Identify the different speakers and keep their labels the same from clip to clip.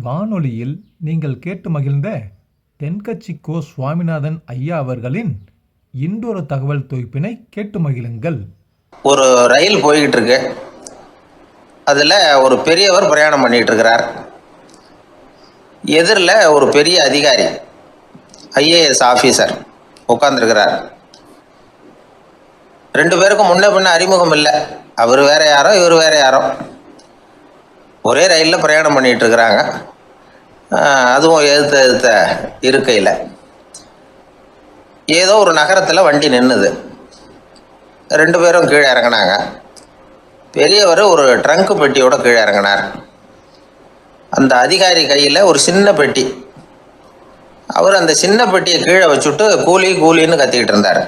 Speaker 1: வானொலியில் நீங்கள் கேட்டு மகிழ்ந்த தென்கட்சி கோ சுவாமிநாதன் ஐயா அவர்களின் இன்றொரு தகவல் தொகுப்பினை கேட்டு மகிழுங்கள்.
Speaker 2: ஒரு ரயில் போய்கிட்டு இருக்கு. அதில் ஒரு பெரியவர் பிரயாணம் பண்ணிகிட்டு இருக்கிறார். எதிரில் ஒரு பெரிய அதிகாரி, ஐஏஎஸ் ஆஃபீஸர் உட்காந்துருக்கிறார். ரெண்டு பேருக்கும் முன்ன பின்ன அறிமுகம் இல்லை. அவர் வேற யாரோ, இவர் வேற யாரோ. ஒரே ரயிலில் பிரயாணம் பண்ணிகிட்டு இருக்கிறாங்க. அதுவும் எதிர்த்த இருக்கையில். ஏதோ ஒரு நகரத்தில் வண்டி நின்றுது. ரெண்டு பேரும் கீழே இறங்கினாங்க. பெரியவர் ஒரு ட்ரங்கு பெட்டியோட கீழே இறங்கினார். அந்த அதிகாரி கையில் ஒரு சின்ன பெட்டி. அவர் அந்த சின்ன பெட்டியை கீழே வச்சுட்டு கூலி கூலின்னு கத்திக்கிட்டு இருந்தார்.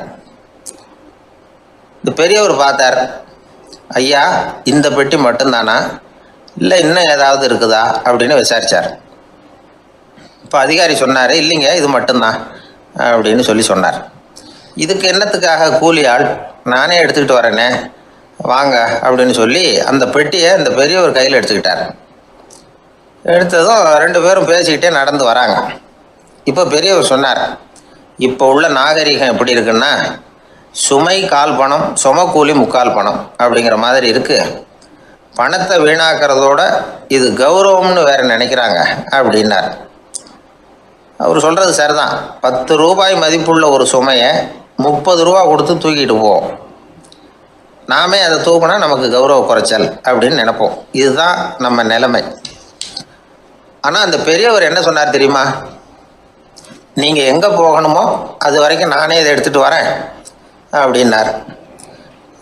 Speaker 2: இந்த பெரியவர் பார்த்தார். ஐயா, இந்த பெட்டி மட்டும்தானா, இல்லை இன்னும் ஏதாவது இருக்குதா அப்படின்னு விசாரித்தார். இப்போ அதிகாரி சொன்னார், இல்லைங்க இது மட்டும்தான் அப்படின்னு சொன்னார். இதுக்கு என்னத்துக்காக கூலி ஆள், நானே எடுத்துக்கிட்டு வரேனே, வாங்க அப்படின்னு சொல்லி அந்த பெட்டியை இந்த பெரியவர் கையில் எடுத்துக்கிட்டார். எடுத்ததும் ரெண்டு பேரும் பேசிக்கிட்டே நடந்து வராங்க. இப்போ பெரியவர் சொன்னார், இப்போ உள்ள நாகரிகம் எப்படி இருக்குன்னா, சுமை கால் பணம், சுமக்கூலி முக்கால் பணம் அப்படிங்கிற மாதிரி இருக்குது. பணத்தை வீணாக்கிறதோட இது கௌரவம்னு வேற நினைக்கிறாங்க அப்படின்னார். அவர் சொல்கிறது சரிதான். 10 ரூபாய் மதிப்புள்ள ஒரு சுமையை 30 ரூபா கொடுத்து தூக்கிட்டு போவோம். நாமே அதை தூக்கினா நமக்கு கௌரவ குறைச்சல் அப்படின்னு நினைப்போம். இதுதான் நம்ம நிலைமை. ஆனால் அந்த பெரியவர் என்ன சொன்னார் தெரியுமா? நீங்கள் எங்கே போகணுமோ அது வரைக்கும் நானே இதை எடுத்துகிட்டு வரேன் அப்படின்னார்.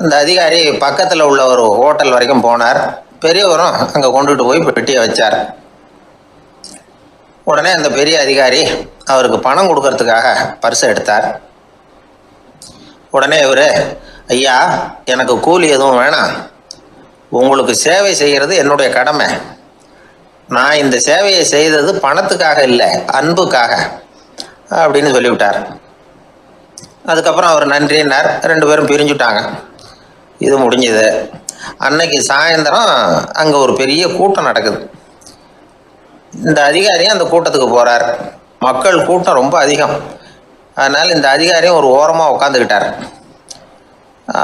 Speaker 2: அந்த அதிகாரி பக்கத்தில் உள்ள ஒரு ஹோட்டல் வரைக்கும் போனார். பெரியவரும் அங்கே கொண்டுட்டு போய் பெட்டியை வச்சார். உடனே அந்த பெரிய அதிகாரி அவருக்கு பணம் கொடுக்கறதுக்காக பர்ஸை எடுத்தார். உடனே இவர், ஐயா எனக்கு கூலி எதுவும் வேணாம், உங்களுக்கு சேவை செய்கிறது என்னுடைய கடமை. நான் இந்த சேவையை செய்தது பணத்துக்காக இல்லை, அன்புக்காக அப்படின்னு சொல்லிவிட்டார். அதுக்கப்புறம் அவர் நன்றினார். ரெண்டு பேரும் பிரிஞ்சுட்டாங்க. இது முடிஞ்சது. அன்னைக்கு சாயந்தரம் அங்கே ஒரு பெரிய கூட்டம் நடக்குது. இந்த அதிகாரியும் அந்த கூட்டத்துக்கு போகிறார். மக்கள் கூட்டம் ரொம்ப அதிகம். அதனால் இந்த அதிகாரியும் ஒரு ஓரமாக உட்காந்துக்கிட்டார்.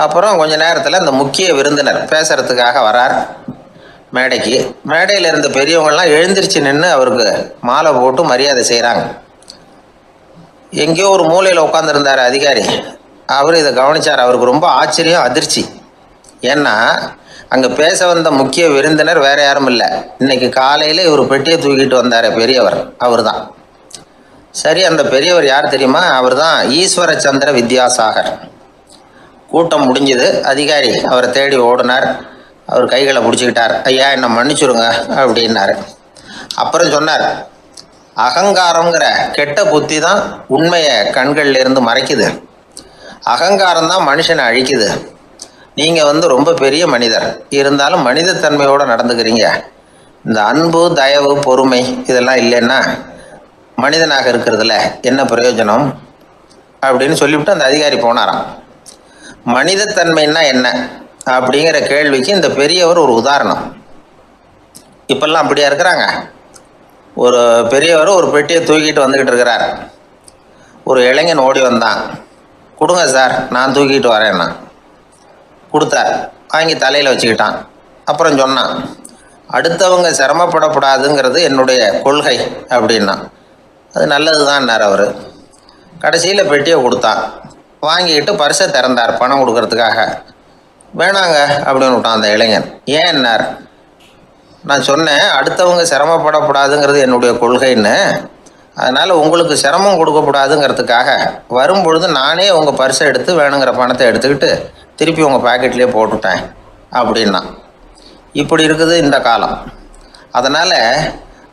Speaker 2: அப்புறம் கொஞ்ச நேரத்தில் இந்த முக்கிய விருந்தினர் பேசுகிறதுக்காக வரார் மேடைக்கு. மேடையில் இருந்த பெரியவங்கள்லாம் எழுந்திரிச்சு நின்று அவருக்கு மாலை போட்டு மரியாதை செய்கிறாங்க. எங்கேயோ ஒரு மூலையில் உட்காந்துருந்தார் அதிகாரி. அவர் இதை கவனித்தார். அவருக்கு ரொம்ப ஆச்சரியம், அதிர்ச்சி. ஏன்னா அங்கே பேச வந்த முக்கிய விருந்தினர் வேற யாரும் இல்லை, இன்னைக்கு காலையில் இவர் பெட்டியை தூக்கிட்டு வந்தார் பெரியவர், அவர் தான். சரி, அந்த பெரியவர் யார் தெரியுமா? அவர் தான் ஈஸ்வர சந்திர வித்யாசாகர். கூட்டம் முடிஞ்சது. அதிகாரி அவரை தேடி ஓடினார். அவர் கைகளை பிடிச்சிக்கிட்டார். ஐயா என்னை மன்னிச்சுருங்க அப்படின்னாரு. அப்புறம் சொன்னார், அகங்காரங்கிற கெட்ட புத்தி தான் உண்மையை கண்கள்ல இருந்து மறைக்குது. அகங்காரம் தான் மனுஷனை அழிக்குது. நீங்கள் ரொம்ப பெரிய மனிதர், இருந்தாலும் மனிதத்தன்மையோடு நடந்துக்கிறீங்க. இந்த அன்பு, தயவு, பொறுமை இதெல்லாம் இல்லைன்னா மனிதனாக இருக்கிறதுல என்ன பிரயோஜனம் அப்படின்னு சொல்லிவிட்டு அந்த அதிகாரி போனாராம். மனிதத்தன்மைன்னா என்ன அப்படிங்கிற கேள்விக்கு இந்த பெரியவர் ஒரு உதாரணம். இப்பெல்லாம் அப்படியா இருக்கிறாங்க? ஒரு பெரியவர் ஒரு பெட்டியை தூக்கிட்டு வந்துக்கிட்டு இருக்கிறார். ஒரு இளைஞன் ஓடி வந்தான். கொடுங்க சார், நான் தூக்கிட்டு வரேன்னா. கொடுத்தார். வாங்கி தலையில் வச்சுக்கிட்டான். அப்புறம் சொன்னான், அடுத்தவங்க சிரமப்படக்கூடாதுங்கிறது என்னுடைய கொள்கை அப்படின்னா. அது நல்லது தான்னார் அவர். கடைசியில் பெட்டியை கொடுத்தான். வாங்கிக்கிட்டு பர்ஸை திறந்தார் பணம் கொடுக்கறதுக்காக. வேணாங்க அப்படின்னு விட்டான் அந்த இளைஞன். ஏன்னார், நான் சொன்னேன் அடுத்தவங்க சிரமப்படக்கூடாதுங்கிறது என்னுடைய கொள்கைன்னு. அதனால் உங்களுக்கு சிரமம் கொடுக்கக்கூடாதுங்கிறதுக்காக வரும்பொழுது நானே உங்கள் பர்ஸை எடுத்து வேணுங்கிற பணத்தை எடுத்துக்கிட்டு திருப்பி உங்கள் பாக்கெட்லேயே போட்டுட்டேன் அப்படின்னா. இப்படி இருக்குது இந்த காலம். அதனால்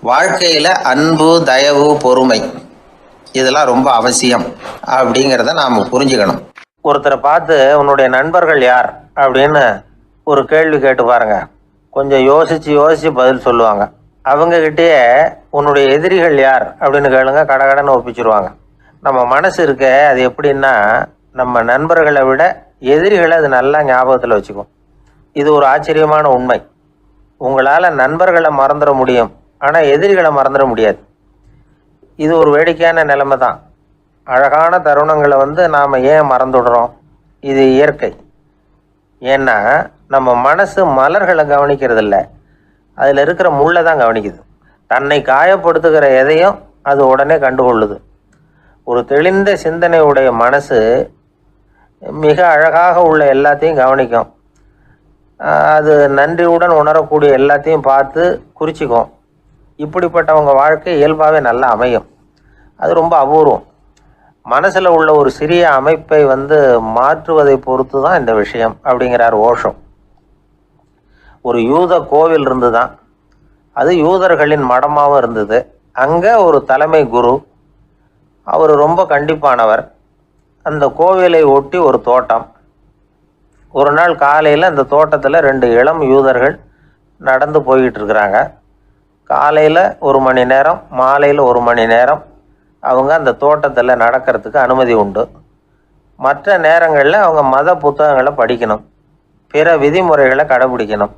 Speaker 2: வாழ்க்கையில் அன்பு, தயவு, பொறுமை இதெல்லாம் ரொம்ப அவசியம் அப்படிங்கிறத நாம் புரிஞ்சுக்கணும். ஒருத்தரை பார்த்து உன்னுடைய நண்பர்கள் யார் அப்படின்னு ஒரு கேள்வி கேட்டு பாருங்க. கொஞ்சம் யோசித்து பதில் சொல்லுவாங்க. அவங்கக்கிட்டேயே உன்னுடைய எதிரிகள் யார் அப்படின்னு கேளுங்க, கடகடன்னு ஒப்பிச்சிருவாங்க. நம்ம மனசு இருக்க அது எப்படின்னா, நம்ம நண்பர்களை விட எதிரிகளை அது நல்லா ஞாபகத்தில் வச்சுக்கும். இது ஒரு ஆச்சரியமான உண்மை. உங்களால் நண்பர்களை மறந்துட முடியும், ஆனால் எதிரிகளை மறந்துட முடியாது. இது ஒரு வேடிக்கையான நிலைமை தான். அழகான தருணங்களை நாம் ஏன் மறந்துடுறோம்? இது இயற்கை. ஏன்னா நம்ம மனசு மலர்களை கவனிக்கிறதில்ல, அதில் இருக்கிற முள்ளை தான் கவனிக்குது. தன்னை காயப்படுத்துகிற எதையும் அது உடனே கண்டுகொள்ளுது. ஒரு தெளிந்த சிந்தனையுடைய மனசு மிக அழகாக உள்ள எல்லாத்தையும் கவனிக்கும். அது நன்றியுடன் உணரக்கூடிய எல்லாத்தையும் பார்த்து குறிச்சிக்கும். இப்படிப்பட்டவங்க வாழ்க்கை இயல்பாகவே நல்லா அமையும். அது ரொம்ப அபூர்வம். மனசில் உள்ள ஒரு சிறிய அமைப்பை மாற்றுவதை பொறுத்து தான் இந்த விஷயம் அப்படிங்கிறார் ஓஷோ. ஒரு யூத கோவில் இருந்து தான், அது யூதர்களின் மடமாகவும் இருந்தது. அங்கே ஒரு தலைமை குரு, அவர் ரொம்ப கண்டிப்பானவர். அந்த கோவிலை ஒட்டி ஒரு தோட்டம். ஒரு நாள் காலையில் அந்த தோட்டத்தில் 2 இளம் யூதர்கள் நடந்து போய்கிட்டு இருக்கிறாங்க. காலையில் 1 மணி நேரம், மாலையில் 1 மணி நேரம் அவங்க அந்த தோட்டத்தில் நடக்கிறதுக்கு அனுமதி உண்டு. மற்ற நேரங்களில் அவங்க மத புத்தகங்களை படிக்கணும், பிற விதிமுறைகளை கடைபிடிக்கணும்.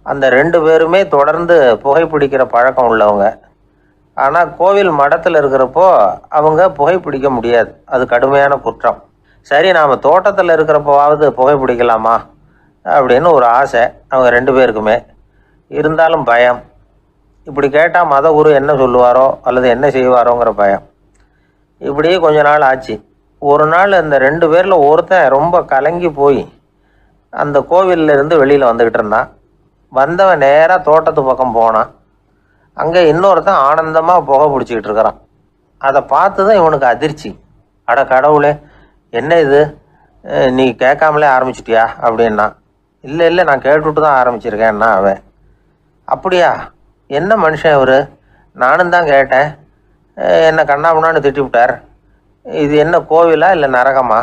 Speaker 2: அந்த 2 பேருமே தொடர்ந்து புகைப்பிடிக்கிற பழக்கம் உள்ளவங்க. ஆனால் கோவில் மடத்தில் இருக்கிறப்போ அவங்க புகைப்பிடிக்க முடியாது, அது கடுமையான குற்றம். சரி, நாம் தோட்டத்தில் இருக்கிறப்போவாவது புகைப்பிடிக்கலாமா அப்படின்னு ஒரு ஆசை அவங்க 2 பேருக்குமே. இருந்தாலும் பயம். இப்படி கேட்டால் மத குரு என்ன சொல்லுவாரோ அல்லது என்ன செய்வாரோங்கிற பயம். இப்படியே கொஞ்ச நாள் ஆச்சு. ஒரு நாள் அந்த 2 பேரில் ஒருத்தன் ரொம்ப கலங்கி போய் அந்த கோவிலிருந்து வெளியில் வந்துக்கிட்டு இருந்தான். வந்தவன் நேராக தோட்டத்து பக்கம் போனான். அங்கே இன்னொருத்தன் ஆனந்தமாக புகை பிடிச்சிக்கிட்டு இருக்கிறான். அதை பார்த்து தான் இவனுக்கு அதிர்ச்சி. அட கடவுளே, என்ன இது, நீ கேட்காமலே ஆரம்பிச்சிட்டியா அப்படின்னா. இல்லை இல்லை, நான் கேட்டுவிட்டு தான் ஆரம்பிச்சிருக்கேன்னா அவன். அப்படியா, என்ன மனுஷன் இவர், நானும் தான் கேட்டேன், என்ன கண்ணாபுண்ணான்னு திட்டிவிட்டார். இது என்ன கோவிலா இல்லை நரகமா?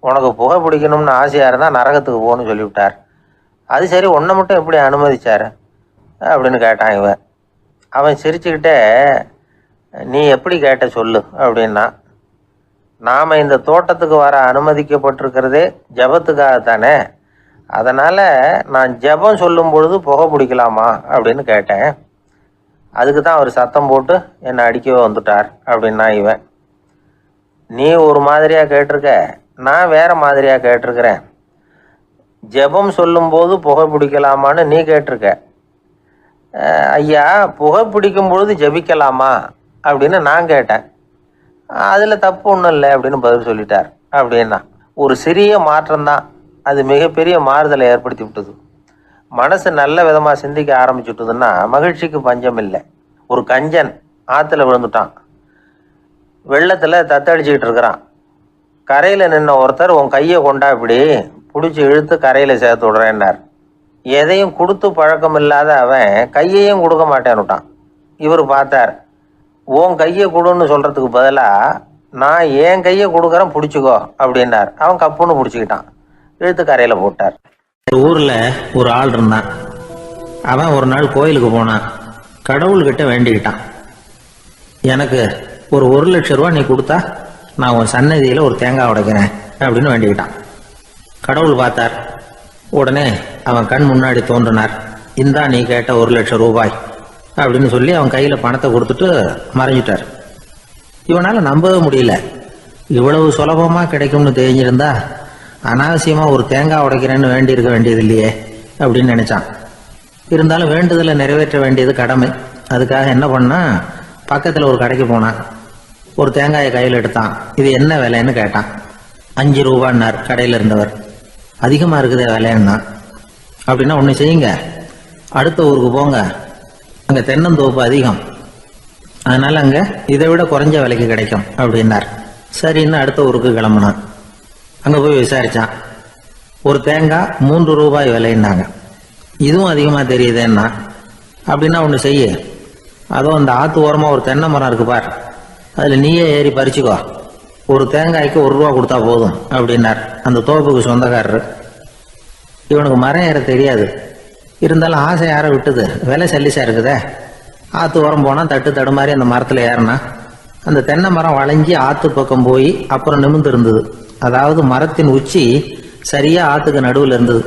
Speaker 2: உனக்கு புகை பிடிக்கணும்னு ஆசையாக இருந்தால் நரகத்துக்கு போகணும்னு சொல்லிவிட்டார். அது சரி, உன்னை மட்டும் எப்படி அனுமதிச்சார் அப்படின்னு கேட்டான் இவன். அவன் சிரிச்சுக்கிட்டே, நீ எப்படி கேட்ட சொல்லு அப்படின்னா. நாம் இந்த தோட்டத்துக்கு வர அனுமதிக்கப்பட்டிருக்கிறதே ஜபத்துக்காகத்தானே, அதனால் நான் ஜபம் சொல்லும் பொழுது புகை பிடிக்கலாமா அப்படின்னு கேட்டேன். அதுக்கு தான் அவர் சத்தம் போட்டு என்னை அடிக்கவே வந்துட்டார் அப்படின்னா இவன். நீ ஒரு மாதிரியாக கேட்டிருக்க, நான் வேறு மாதிரியாக கேட்டிருக்கிறேன். ஜெபம் சொல்லும்போது புகை பிடிக்கலாமான்னு நீ கேட்டிருக்க. ஐயா, புகை பிடிக்கும் பொழுது ஜபிக்கலாமா அப்படின்னு நான் கேட்டேன். அதில் தப்பு ஒன்றும் இல்லை அப்படின்னு பதில் சொல்லிட்டார் அப்படின்னா. ஒரு சிறிய மாற்றம்தான் அது மிகப்பெரிய மாறுதலை ஏற்படுத்தி விட்டது. மனசு நல்ல விதமாக சிந்திக்க ஆரம்பிச்சுட்டுதுன்னா மகிழ்ச்சிக்கு பஞ்சம் இல்லை. ஒரு கஞ்சன் ஆற்றுல விழுந்துட்டான், வெள்ளத்தில் தத்தடிச்சுக்கிட்டு இருக்கிறான். கரையில் நின்ன ஒருத்தர், உன் கையை கொண்டா இப்படி பிடிச்சி இழுத்து கரையில் சேர்த்து விடுறேன்னார். எதையும் கொடுத்து பழக்கம் இல்லாத அவன் கையையும் கொடுக்க மாட்டேன்னுட்டான். இவர் பார்த்தார், உன் கையை கொடுன்னு சொல்கிறதுக்கு பதிலாக நான் என் கையை கொடுக்குறேன் பிடிச்சிக்கோ அப்படின்னார். அவன் கப்புன்னு பிடிச்சிக்கிட்டான், இழுத்து கரையில் போட்டார். ஒரு ஊரில் ஒரு ஆள் இருந்தான். அவன் ஒரு நாள் கோயிலுக்கு போனான். கடவுள்கிட்ட வேண்டிக்கிட்டான், எனக்கு ஒரு 1 லட்சம் ரூபா நீ கொடுத்தா நான் உன் சன்னதியில் ஒரு தேங்காய் உடைக்கிறேன் அப்படின்னு வேண்டிக்கிட்டான். கடவுள் பார்த்தார். உடனே அவன் கண் முன்னாடி தோன்றினார். இந்தா நீ கேட்ட 1 லட்சம் ரூபாய் அப்படின்னு சொல்லி அவன் கையில் பணத்தை கொடுத்துட்டு மறைஞ்சிட்டார். இவனால் நம்பவே முடியல. இவ்வளவு சுலபமாக கிடைக்கும்னு தெரிஞ்சிருந்தா அனாவசியமாக ஒரு தேங்காய் உடைக்கிறேன்னு வேண்டியிருக்க வேண்டியது இல்லையே அப்படின்னு நினச்சான். இருந்தாலும் வேண்டுதலை நிறைவேற்ற வேண்டியது கடமை. அதுக்காக என்ன பண்ணா, பக்கத்தில் ஒரு கடைக்கு போனான். ஒரு தேங்காயை கையில் எடுத்தான். இது என்ன விலைன்னு கேட்டான். 5 ரூபான்னார் கடையில் இருந்தவர். அதிகமாக இருக்குதே விலைன்னா. அப்படின்னா ஒன்று செய்யுங்க, அடுத்த ஊருக்கு போங்க, அங்கே தென்னந்தோப்பு அதிகம், அதனால் அங்கே இதை விட குறைஞ்ச விலைக்கு கிடைக்கும் அப்படின்னார். சரின்னு அடுத்த ஊருக்கு கிளம்புனான். அங்கே போய் விசாரித்தான். ஒரு தேங்காய் 3 ரூபாய் விலைன்னாங்க. இதுவும் அதிகமாக தெரியுதேன்னா. அப்படின்னா ஒன்று செய்ய, அதோ அந்த ஆற்று ஓரமாக ஒரு தென்னை மரம் இருக்கு பார், அதில் நீயே ஏறி பறிச்சுக்கோ, ஒரு தேங்காய்க்கு 1 ரூபா கொடுத்தா போதும் அப்படின்னார் அந்த தோப்புக்கு சொந்தக்காரரு. இவனுக்கு மரம் ஏற தெரியாது, இருந்தாலும் ஆசை யார விட்டுது, விலை சல்லிசா இருக்குதே. ஆற்று ஓரம் போனால் தட்டு தடுமாறி அந்த மரத்தில் ஏறினா அந்த தென்னை மரம் வளைஞ்சி ஆற்று பக்கம் போய் அப்புறம் நிமிர்ந்து இருந்தது. அதாவது மரத்தின் உச்சி சரியாக ஆற்றுக்கு நடுவில் இருந்தது.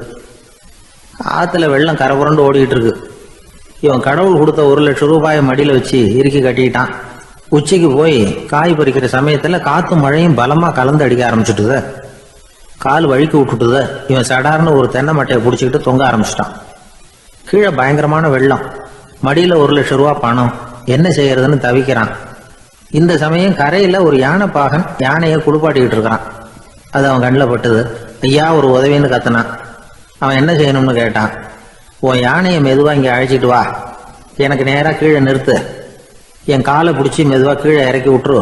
Speaker 2: ஆற்றுல வெள்ளம் கரை புரண்டு ஓடிக்கிட்டு இருக்கு. இவன் கடவுள் கொடுத்த 1,00,000 ரூபாயை மடியில் வச்சு இறுக்கி கட்டிக்கிட்டான். உச்சிக்கு போய் காய் பறிக்கிற சமயத்தில் காற்று மழையும் பலமாக கலந்து அடிக்க ஆரம்பிச்சுட்டுது. கால் வழுக்கி விட்டுட்டுது. இவன் சடார்னு ஒரு தென்னை மட்டையை பிடிச்சிக்கிட்டு தொங்க ஆரம்பிச்சிட்டான். கீழே பயங்கரமான வெள்ளம். மடியில் 1,00,000 ரூபா பணம். என்ன செய்யறதுன்னு தவிக்கிறான். இந்த சமயம் கரையில் ஒரு யானைப்பாகன் யானையை குளிப்பாட்டிக்கிட்டு இருக்கிறான். அது அவன் கண்ணில் பட்டுது. ஐயா ஒரு உதவின்னு கத்துனான். அவன் என்ன செய்யணும்னு கேட்டான். உன் யானையை மெதுவாக இங்கே அழைச்சிட்டு வா, எனக்கு நேராக கீழே நிறுத்து, என் காலை பிடிச்சி மெதுவாக கீழே இறக்கி விட்டுரு,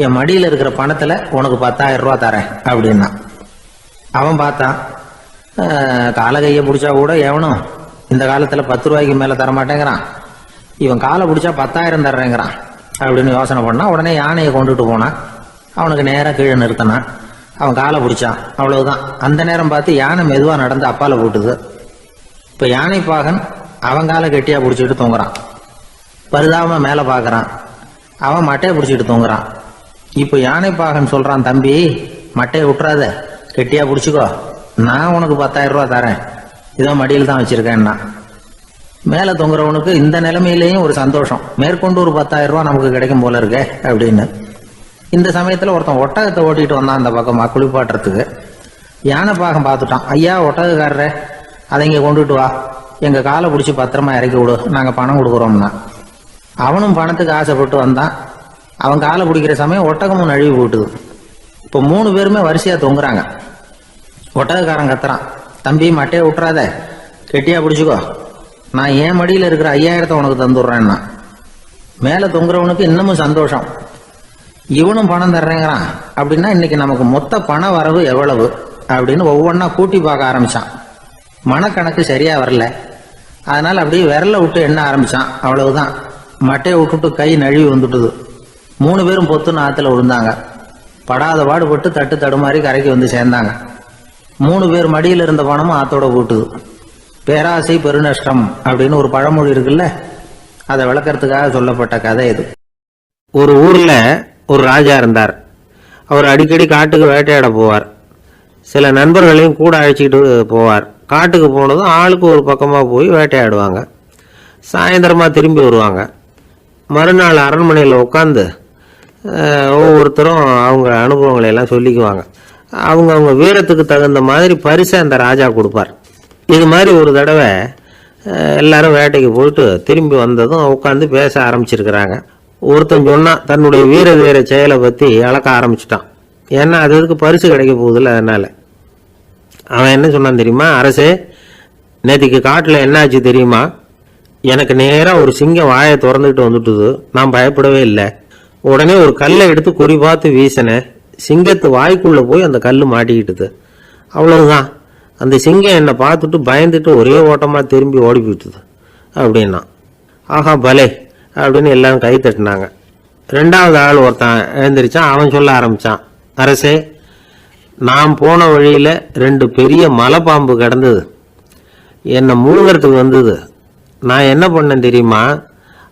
Speaker 2: என் மடியில் இருக்கிற பணத்தில் உனக்கு 10,000 ரூபா தரேன் அப்படின்னா. அவன் பார்த்தான். காலை கையை பிடிச்சா கூட எவனும் இந்த காலத்தில் 10 ரூபாய்க்கு மேலே தரமாட்டேங்கிறான். இவன் காலை பிடிச்சா 10,000 தர்றேங்கிறான் அப்படின்னு யோசனை பண்ணான். உடனே யானையை கொண்டுட்டு போனான். அவனுக்கு நேராக கீழே நிறுத்தினான். அவன் காலை பிடிச்சான். அவ்வளவுதான். அந்த நேரம் பார்த்து யானை மெதுவாக நடந்து அப்பால போட்டுது. இப்போ யானைப்பாகன் அவன் காலை கெட்டியாக பிடிச்சிக்கிட்டு தூங்குறான். பரிதாபமா மேலே பார்க்குறான். அவன் மட்டையை பிடிச்சிட்டு தூங்குறான். இப்போ யானைப்பாகன் சொல்கிறான், தம்பி மட்டையை விட்டுறாத, கெட்டியாக பிடிச்சிக்கோ, நான் உனக்கு 10,000 ரூபா தரேன், இதோ மடியில் தான் வச்சுருக்கேன்னா. மேலே தொங்குறவனுக்கு இந்த நிலைமையிலேயும் ஒரு சந்தோஷம், மேற்கொண்டு ஒரு 10,000 ரூபா நமக்கு கிடைக்கும் போல இருக்கே அப்படின்னு. இந்த சமயத்தில் ஒருத்தன் ஒட்டகத்தை ஓட்டிகிட்டு வந்தான் அந்த பக்கமாக குளிப்பாட்டுறதுக்கு. யானைப்பாகன் பார்த்துட்டான். ஐயா ஒட்டகக்காரரே, அதை இங்கே கொண்டுட்டு வா, எங்கள் காலை பிடிச்சி பத்திரமா இறக்கி விடு, நாங்கள் பணம் கொடுக்குறோம்னா. அவனும் பணத்துக்கு ஆசைப்பட்டு வந்தான். அவன் காலை பிடிக்கிற சமயம் ஒட்டகமும் நழுவி போட்டுது. இப்போ 3 பேருமே வரிசையாக தொங்குறாங்க. ஒட்டகக்காரன் கத்துறான், தம்பி மட்டையை விட்டுறாத, கெட்டியாக பிடிச்சிக்கோ, நான் என் மடியில் இருக்கிற 5,000 உனக்கு தந்துடுறேன்னா. மேலே தொங்குறவனுக்கு இன்னமும் சந்தோஷம், இவனும் பணம் தர்றேங்கிறான் அப்படின்னா இன்னைக்கு நமக்கு மொத்த பண வரவு எவ்வளவு அப்படின்னு ஒவ்வொன்றா கூட்டி பார்க்க ஆரம்பிச்சான். மனக்கணக்கு சரியா வரல. அதனால அப்படியே விரல விட்டு எண்ண ஆரம்பிச்சான். அவ்வளவுதான். மட்டையை விட்டுட்டு கை நழுவி வந்துட்டுது. 3 பேரும் பொத்துன்னு ஆத்துல விழுந்தாங்க. படாத பாடுபட்டு தட்டு தடுமாறி கரைக்கு வந்து சேர்ந்தாங்க. 3 பேர் மடியில் இருந்த பணமும் ஆத்தோட போட்டுது. பேராசை பெருநஷ்டம் அப்படின்னு ஒரு பழமொழி இருக்குல்ல, அதை விளக்கறதுக்காக சொல்லப்பட்ட கதை இது. ஒரு ஊர்ல ஒரு ராஜா இருந்தார். அவர் அடிக்கடி காட்டுக்கு வேட்டையாட போவார். சில நண்பர்களையும் கூட அழைச்சிக்கிட்டு போவார். காட்டுக்கு போனதும் ஆளுக்கு ஒரு பக்கமாக போய் வேட்டையாடுவாங்க. சாயந்தரமாக திரும்பி வருவாங்க. மறுநாள் அரண்மனையில் உட்காந்து ஒவ்வொருத்தரும் அவங்க அனுபவங்களை எல்லாம் சொல்லிக்குவாங்க. அவங்க வீரத்துக்கு தகுந்த மாதிரி பரிசை அந்த ராஜா கொடுப்பார். இது மாதிரி ஒரு தடவை எல்லாரும் வேட்டைக்கு போயிட்டு திரும்பி வந்ததும் உட்காந்து பேச ஆரம்பிச்சிருக்கிறாங்க. ஒருத்தன் சொன்னான், தன்னுடைய வீர செயலை பற்றி அளக்க ஆரம்பிச்சிட்டான். ஏன்னா அதுக்கு பரிசு கிடைக்க போகுதில்ல, அதனால. அவன் என்ன சொன்னான் தெரியுமா? அரசே, நேற்றுக்கு காட்டில் என்ன ஆச்சு தெரியுமா? எனக்கு நேராக ஒரு சிங்கம் வாயை திறந்துக்கிட்டு வந்துட்டுது. நான் பயப்படவே இல்லை. உடனே ஒரு கல்லை எடுத்து குறி பார்த்து வீசினேன். சிங்கத்து வாய்க்குள்ளே போய் அந்த கல் மாட்டிக்கிட்டுது. அவ்வளவுதான். அந்த சிங்கம் என்னை பார்த்துட்டு பயந்துட்டு ஒரே ஓட்டமாக திரும்பி ஓடி போயிட்டுது அப்படின்னா. ஆஹா பலே அப்படின்னு எல்லாரும் கை தட்டினாங்க. 2வது ஆள் ஒருத்தன் எழுந்திரிச்சான். அவன் சொல்ல ஆரம்பித்தான், அரசே, நான் போன வழியில் 2 பெரிய மலைப்பாம்பு கிடந்தது. என்னை முழுங்கிறதுக்கு வந்தது. நான் என்ன பண்ணேன் தெரியுமா?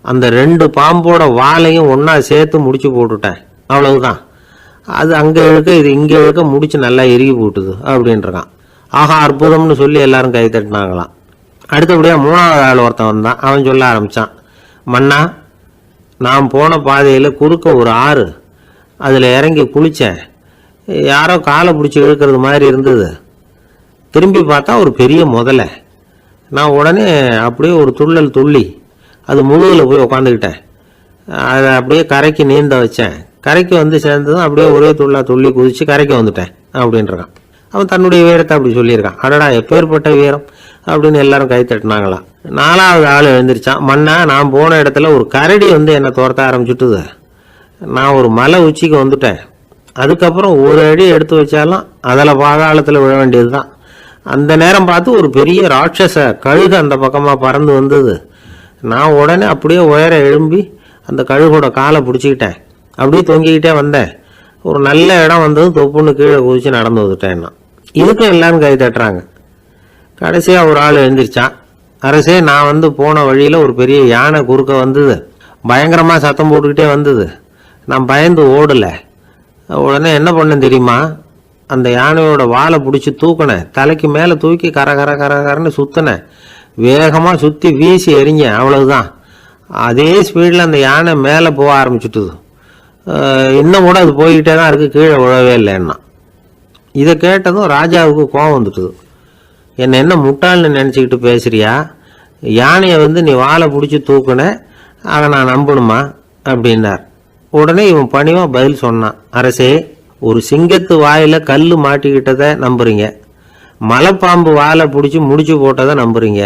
Speaker 2: அந்த 2 பாம்போட வாலையும் ஒன்றா சேர்த்து முடிச்சு போட்டுட்டேன். அவ்வளவுதான். அது அங்கே இழுக்க இது இங்கே இழுக்க முடிச்சு நல்லா இறுகி போட்டுது அப்படின்றான். ஆஹா அற்புதம்னு சொல்லி எல்லாரும் கை தட்டினாங்களாம். அடுத்தபடியாக 3வது ஆள் ஒருத்தன் வந்தான். அவன் சொல்ல ஆரம்பித்தான், மன்னா, நான் போன பாதையில் குறுக்க ஒரு ஆறு, அதில் இறங்கி குளித்தேன். யாரோ காலை பிடிச்சி இழுக்கிறது மாதிரி இருந்தது. திரும்பி பார்த்தா ஒரு பெரிய முதலை. நான் உடனே அப்படியே ஒரு துள்ளல் துள்ளி அது முழுகில் போய் உக்காந்துக்கிட்டேன். அதை அப்படியே கரைக்கு நீந்த வச்சேன். கரைக்கு வந்து சேர்ந்ததும் அப்படியே ஒரே துள்ளி குதித்து கரைக்கு வந்துட்டேன் அப்படின்றான். அவன் தன்னுடைய வீரத்தை அப்படி சொல்லியிருக்கான். அடடா எப்பேற்பட்ட வீரம் அப்படின்னு எல்லாரும் கை தட்டினாங்களாம். 4வது ஆள் எழுந்திரிச்சான். மன்னா, நான் போன இடத்துல ஒரு கரடி வந்து என்னை துரத்த ஆரம்பிச்சுட்டுது. நான் ஒரு மலை உச்சிக்கு வந்துட்டேன். அதுக்கப்புறம் ஒரு அடி எடுத்து வச்சாலும் அதில் பாதாளத்தில் விழ வேண்டியது தான். அந்த நேரம் பார்த்து ஒரு பெரிய ராட்சச கழுகு அந்த பக்கமாக பறந்து வந்தது. நான் உடனே அப்படியே உயர எழும்பி அந்த கழுகோட காலை பிடிச்சிக்கிட்டேன். அப்படியே தொங்கிக்கிட்டே வந்தேன். ஒரு நல்ல இடம் வந்ததும் தொப்புன்னு கீழே குதிச்சு நடந்து வந்துட்டேன்னா. இதுக்கும் எல்லாரும் கை தட்டுறாங்க. கடைசியாக ஒரு ஆள் எழுந்திரிச்சான். அரசே, நான் வந்து போன வழியில் ஒரு பெரிய யானை குறுக்க வந்தது. பயங்கரமாக சத்தம் போட்டுக்கிட்டே வந்தது. நான் பயந்து ஓடலை. உடனே என்ன பண்ணேன் தெரியுமா? அந்த யானையோட வாலை பிடிச்சி தூக்கினேன். தலைக்கு மேலே தூக்கி கரன்னு சுற்றினேன்.
Speaker 3: வேகமாக சுற்றி வீசி எறிஞ்சேன், அவ்வளவுதான். அதே ஸ்பீடில் அந்த யானை மேலே போக ஆரம்பிச்சுட்டுது. இன்னும் கூட அது போய்கிட்டே தான் இருக்குது, கீழே விழவே இல்லைன்னா. இதை கேட்டதும் ராஜாவுக்கு கோபம் வந்துட்டுது. என்ன முட்டாள்னு நினச்சிக்கிட்டு பேசுறியா? யானையை நீ வாழை பிடிச்சி தூக்குன, அதை நான் நம்பணுமா அப்படின்னார். உடனே இவன் பணிவாக பதில் சொன்னான். அரசே, ஒரு சிங்கத்து வாயில கல் மாட்டிக்கிட்டதை நம்புறீங்க, மலைப்பாம்பு வாழை பிடிச்சி முடிச்சு போட்டதை நம்புறீங்க,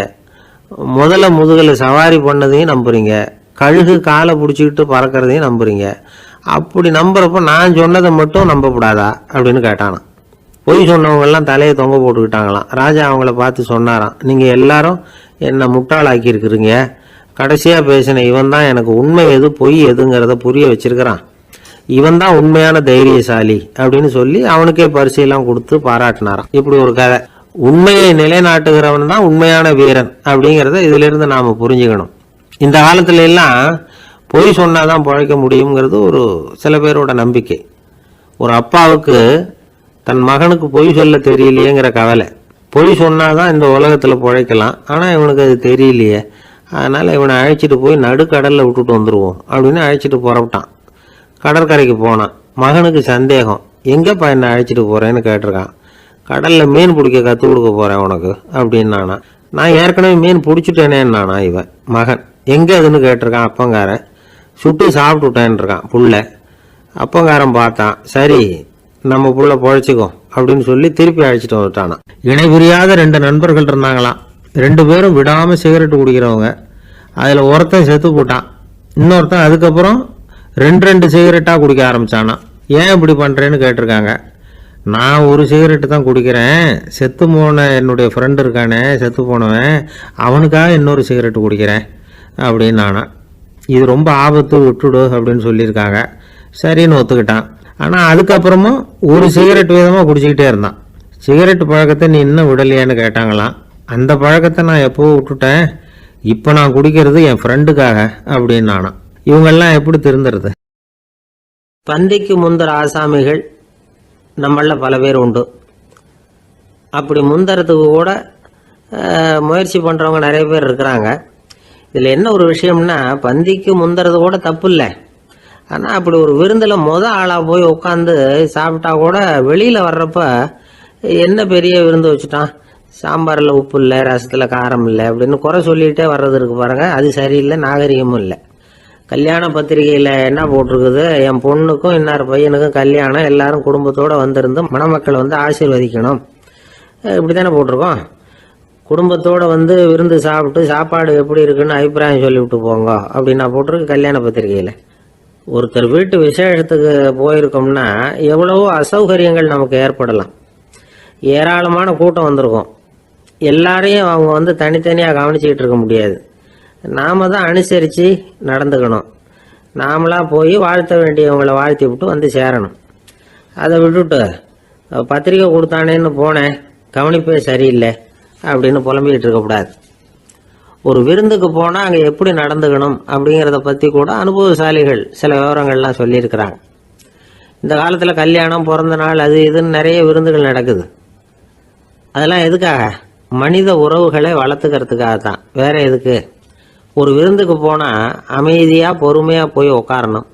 Speaker 3: முதல்ல முதுகில் சவாரி பண்ணதையும் நம்புறீங்க, கழுகு காலை பிடிச்சிக்கிட்டு பறக்கிறதையும் நம்புறீங்க. அப்படி நம்புறப்ப நான் சொன்னதை மட்டும் நம்பக்கூடாதா அப்படின்னு கேட்டானான். பொய் சொன்னவங்கெல்லாம் தலையை தொங்க போட்டுக்கிட்டாங்களாம். ராஜா அவங்கள பார்த்து சொன்னாராம், நீங்கள் எல்லாரும் என்னை முட்டாளாக்கி இருக்கிறீங்க. கடைசியாக பேசின இவன் தான் எனக்கு உண்மை எது பொய் எதுங்கிறத புரிய வச்சிருக்கிறான். இவன் தான் உண்மையான தைரியசாலி அப்படின்னு சொல்லி அவனுக்கே பரிசையெல்லாம் கொடுத்து பாராட்டினாராம். இப்படி ஒரு கதை. உண்மையை நிலைநாட்டுகிறவன் தான் உண்மையான வீரன் அப்படிங்கிறத இதிலிருந்து நாம் புரிஞ்சுக்கணும். இந்த காலத்துல எல்லாம் பொய் சொன்னாதான் பிழைக்க முடியுங்கிறது ஒரு சில பேரோட நம்பிக்கை. ஒரு அப்பாவுக்கு தன் மகனுக்கு பொய் சொல்ல தெரியலையேங்கிற கவலை. பொய் சொன்னாதான் இந்த உலகத்தில் பிழைக்கலாம், ஆனால் இவனுக்கு அது தெரியலையே, அதனால் இவனை அழைச்சிட்டு போய் நடுக்கடலில் விட்டுட்டு வந்துடுவோம் அப்படின்னு அழைச்சிட்டு புறப்பட்டான். கடற்கரைக்கு போனான். மகனுக்கு சந்தேகம், எங்கேப்பா என்னை அழைச்சிட்டு போகிறேன்னு கேட்டிருக்கான். கடலில் மீன் பிடிக்க கற்றுக் கொடுக்க போகிறேன் உனக்கு அப்படின்னானா. நான் ஏற்கனவே மீன் பிடிச்சிட்டேனேன்னானா இவன் மகன். எங்கே அதுன்னு கேட்டிருக்கான் அப்பங்காரன். சுட்டு சாப்பிட்டுட்டேன்னு இருக்கான் புள்ள. அப்பங்காரன் பார்த்தான், சரி நம்ம புள்ள பொழைச்சிக்கோ அப்படின்னு சொல்லி திருப்பி அழைச்சிட்டு வந்துட்டானா. இணை புரியாத 2 நண்பர்கள் இருந்தாங்களாம். 2 பேரும் விடாமல் சிகரெட்டு குடிக்கிறவங்க. அதில் ஒருத்தன் செத்து போட்டான். இன்னொருத்தன் அதுக்கப்புறம் 2 சிகரெட்டாக குடிக்க ஆரம்பித்தானா. ஏன் இப்படி பண்ணுறேன்னு கேட்டிருக்காங்க. நான் ஒரு சிகரெட்டு தான் குடிக்கிறேன், செத்து போன என்னுடைய ஃப்ரெண்டு இருக்கானே செத்து போனவன், அவனுக்காக இன்னொரு சிகரெட்டு குடிக்கிறேன் அப்படின்னு நானா. இது ரொம்ப ஆபத்து, விட்டுடு அப்படின்னு சொல்லியிருக்காங்க. சரின்னு ஒத்துக்கிட்டான். ஆனால் அதுக்கப்புறமும் ஒரு சிகரெட் வீதமாக குடிச்சிக்கிட்டே இருந்தான். சிகரெட்டு பழக்கத்தை நீ இன்னும் விடலையான்னு கேட்டாங்களாம். அந்த பழக்கத்தை நான் எப்போ விட்டுட்டேன், இப்போ நான் குடிக்கிறது என் ஃப்ரெண்டுக்காக அப்படின்னு நானா. இவங்கெல்லாம் எப்படி திருந்துறது? பந்திக்கு முந்தர ஆசாமிகள் நம்மள பல பேர் உண்டு. அப்படி முந்தறதுக்கு கூட முயற்சி பண்ணுறவங்க நிறைய பேர் இருக்கிறாங்க. இதில் என்ன ஒரு விஷயம்னா, பந்திக்கு முந்துறது கூட தப்பு இல்லை. ஆனால் அப்படி ஒரு விருந்தில் ஆளாக போய் உட்காந்து சாப்பிட்டா கூட வெளியில் வர்றப்ப என்ன பெரிய விருந்து வச்சுட்டான், சாம்பாரில் உப்பு இல்லை, ரசத்தில் காரம் இல்லை அப்படின்னு குறை சொல்லிகிட்டே வர்றது இருக்கு பாருங்க, அது சரியில்லை, நாகரிகமும் இல்லை. கல்யாண பத்திரிகையில் என்ன போட்டிருக்குது, என் பொண்ணுக்கும் இன்னார் பையனுக்கும் கல்யாணம், எல்லாரும் குடும்பத்தோடு வந்திருந்து மணமக்கள் ஆசீர்வதிக்கணும், இப்படி தானே போட்டிருக்கோம். குடும்பத்தோடு விருந்து சாப்பிட்டு சாப்பாடு எப்படி இருக்குன்னு அபிப்பிராயம் சொல்லிவிட்டு போங்க அப்படின்னா போட்டிருக்கு கல்யாண பத்திரிகையில். ஒருத்தர் வீட்டு விசேஷத்துக்கு போயிருக்கோம்னா எவ்வளவோ அசௌகரியங்கள் நமக்கு ஏற்படலாம். ஏராளமான கூட்டம் வந்திருக்கும். எல்லாரையும் அவங்க தனித்தனியாக கவனிச்சிக்கிட்டு இருக்க முடியாது. நாம் தான் அனுசரித்து நடந்துக்கணும். நாமளாக போய் வாழ்த்த வேண்டியவங்களை வாழ்த்தி விட்டு சேரணும். அதை விட்டுட்டு பத்திரிக்கை கொடுத்தானேன்னு போனேன், கவனிப்பே சரியில்லை அப்படின்னு புலம்பிக்கிட்டு இருக்கக்கூடாது. ஒரு விருந்துக்கு போனால் அங்கே எப்படி நடந்துக்கணும் அப்படிங்கிறத பற்றி கூட அனுபவசாலிகள் சில விவரங்கள்லாம் சொல்லியிருக்கிறாங்க. இந்த காலத்தில் கல்யாணம், பிறந்த நாள், அது இதுன்னு நிறைய விருந்துகள் நடக்குது. அதெல்லாம் எதுக்காக? மனித உறவுகளை வளர்த்துக்கிறதுக்காக தான், வேற எதுக்கு? ஒரு விருந்துக்கு போனால் அமைதியாக பொறுமையாக போய் உட்காரணும்.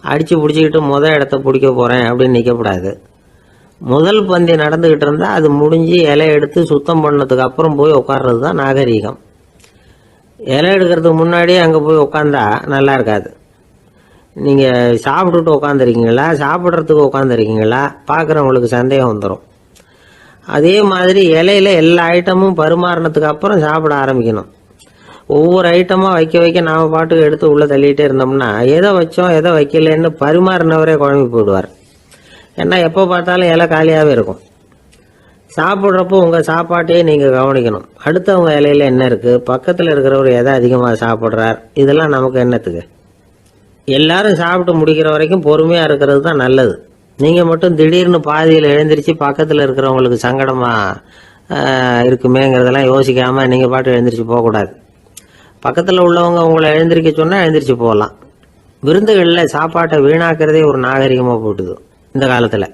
Speaker 3: அடித்து பிடிச்சிக்கிட்டு இடத்த பிடிக்க போகிறேன் அப்படின்னு நிற்கக்கூடாது. முதல் பந்தி நடந்துக்கிட்டு இருந்தால் அது முடிஞ்சு இலை எடுத்து சுத்தம் பண்ணதுக்கு அப்புறம் போய் உட்கார்றது தான் நாகரீகம். இலை எடுக்கிறதுக்கு முன்னாடியே அங்கே போய் உட்காந்தா நல்லா இருக்காது. நீங்கள் சாப்பிட்டுட்டு உட்காந்துருக்கீங்களா, சாப்பிட்றதுக்கு உட்காந்துருக்கீங்களா, பார்க்குறவங்களுக்கு சந்தேகம் வந்துடும். அதே மாதிரி இலையில எல்லா ஐட்டமும் பரிமாறினதுக்கு அப்புறம் சாப்பிட ஆரம்பிக்கணும். ஒவ்வொரு ஐட்டமாக வைக்க நாம் பாட்டுக்கு எடுத்து உள்ளே தள்ளிகிட்டே இருந்தோம்னா எதை வச்சோம் எதை வைக்கலன்னு பரிமாறினவரே குழம்பி போயிடுவார். ஏன்னா எப்போ பார்த்தாலும் இலை காலியாகவே இருக்கும். சாப்பிட்றப்போ உங்கள் சாப்பாட்டையே நீங்கள் கவனிக்கணும். அடுத்தவங்க இலையில என்ன இருக்குது, பக்கத்தில் இருக்கிறவர் எதை அதிகமாக சாப்பிட்றார், இதெல்லாம் நமக்கு என்னத்துக்கு? எல்லாரும் சாப்பிட்டு முடிக்கிற வரைக்கும் பொறுமையாக இருக்கிறது தான் நல்லது. நீங்கள் மட்டும் திடீர்னு பாதியில் எழுந்திரிச்சு பக்கத்தில் இருக்கிறவங்களுக்கு சங்கடமாக இருக்குமேங்கிறதெல்லாம் யோசிக்காமல் நீங்கள் பாட்டு எழுந்திரிச்சு போகக்கூடாது. பக்கத்தில் உள்ளவங்க உங்களை எழுந்திரிக்க சொன்னால் எழுந்திரிச்சு போகலாம். விருந்துகளில் சாப்பாட்டை வீணாக்கிறதே ஒரு நாகரிகமாக போட்டுது. இந்த காலத்தில்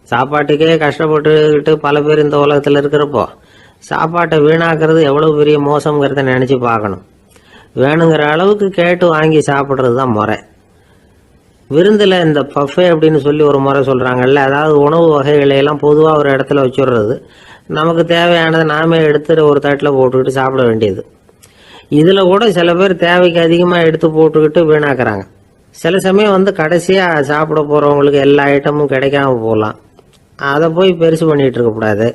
Speaker 3: சாப்பாட்டுக்கே கஷ்டப்பட்டுக்கிட்டு பல பேர் இந்த உலகத்தில் இருக்கிறப்போ சாப்பாட்டை வீணாக்குறது எவ்வளோ பெரிய மோசங்கிறத நினச்சி பார்க்கணும். வேணுங்கிற அளவுக்கு கேட்டு வாங்கி சாப்பிட்றது தான் முறை. விருந்தில் இந்த பஃபே அப்படின்னு சொல்லி ஒரு முறை சொல்கிறாங்கல்ல, அதாவது உணவு வகைகளையெல்லாம் பொதுவாக ஒரு இடத்துல வச்சுடுறது, நமக்கு தேவையானதை நாமே எடுத்து ஒரு தட்டில் போட்டுக்கிட்டு சாப்பிட வேண்டியது. இதில் கூட சில பேர் தேவைக்கு அதிகமாக எடுத்து போட்டுக்கிட்டு வீணாக்குறாங்க. சில சமயம் கடைசியாக சாப்பிட போகிறவங்களுக்கு எல்லா ஐட்டமும் கிடைக்காம போகலாம். அதை போய் பெருசு பண்ணிகிட்டு இருக்கக்கூடாது.